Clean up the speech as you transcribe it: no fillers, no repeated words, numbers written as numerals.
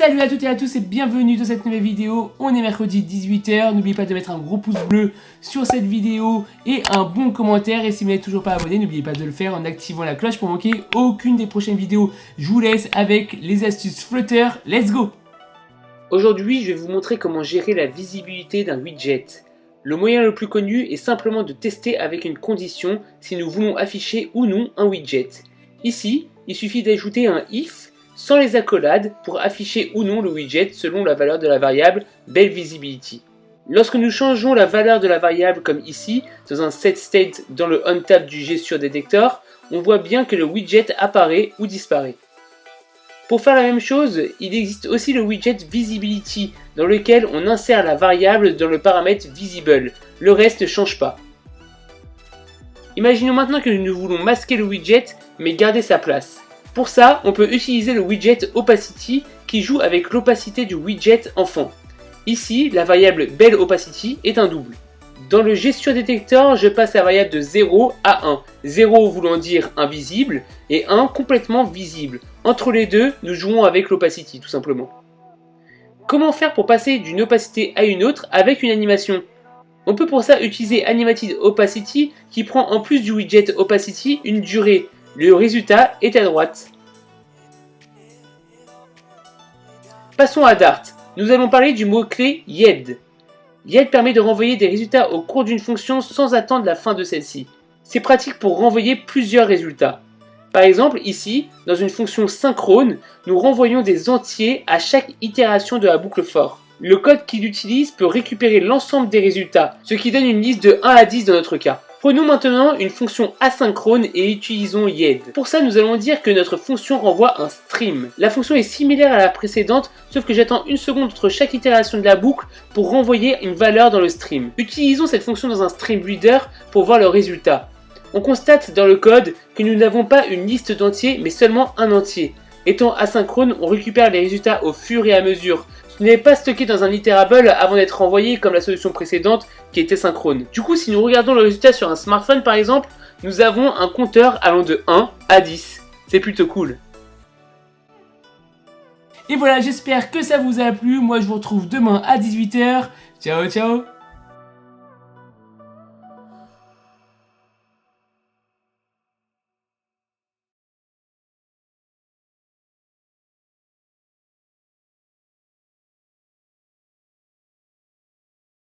Salut à toutes et à tous et bienvenue dans cette nouvelle vidéo. On est mercredi 18 h, n'oubliez pas de mettre un gros pouce bleu sur cette vidéo et un bon commentaire. Et si vous n'êtes toujours pas abonné, n'oubliez pas de le faire en activant la cloche pour manquer aucune des prochaines vidéos. Je vous laisse avec les astuces Flutter, let's go! Aujourd'hui, je vais vous montrer comment gérer la visibilité d'un widget. Le moyen le plus connu est simplement de tester avec une condition si nous voulons afficher ou non un widget. Ici, il suffit d'ajouter un if sans les accolades pour afficher ou non le widget selon la valeur de la variable BellVisibility. Lorsque nous changeons la valeur de la variable comme ici, dans un setState dans le OnTab du GestureDetector, on voit bien que le widget apparaît ou disparaît. Pour faire la même chose, il existe aussi le widget Visibility dans lequel on insère la variable dans le paramètre Visible. Le reste ne change pas. Imaginons maintenant que nous voulons masquer le widget mais garder sa place. Pour ça, on peut utiliser le widget Opacity qui joue avec l'opacité du widget enfant. Ici, la variable BellOpacity est un double. Dans le GestureDetector, je passe la variable de 0 à 1. 0 voulant dire invisible et 1 complètement visible. Entre les deux, nous jouons avec l'opacity tout simplement. Comment faire pour passer d'une opacité à une autre avec une animation? On peut pour ça utiliser Animated Opacity qui prend en plus du widget Opacity une durée. Le résultat est à droite. Passons à Dart. Nous allons parler du mot-clé YED. YED permet de renvoyer des résultats au cours d'une fonction sans attendre la fin de celle-ci. C'est pratique pour renvoyer plusieurs résultats. Par exemple, ici, dans une fonction synchrone, nous renvoyons des entiers à chaque itération de la boucle for. Le code qu'il utilise peut récupérer l'ensemble des résultats, ce qui donne une liste de 1 à 10 dans notre cas. Prenons maintenant une fonction asynchrone et utilisons YED. Pour ça, nous allons dire que notre fonction renvoie un stream. La fonction est similaire à la précédente, sauf que j'attends une seconde entre chaque itération de la boucle pour renvoyer une valeur dans le stream. Utilisons cette fonction dans un stream reader pour voir le résultat. On constate dans le code que nous n'avons pas une liste d'entiers, mais seulement un entier. Étant asynchrone, on récupère les résultats au fur et à mesure. Ce n'est pas stocké dans un iterable avant d'être renvoyé comme la solution précédente qui était synchrone. Du coup, si nous regardons le résultat sur un smartphone par exemple, nous avons un compteur allant de 1 à 10. C'est plutôt cool. Et voilà, j'espère que ça vous a plu. Moi, je vous retrouve demain à 18 h. Ciao, ciao!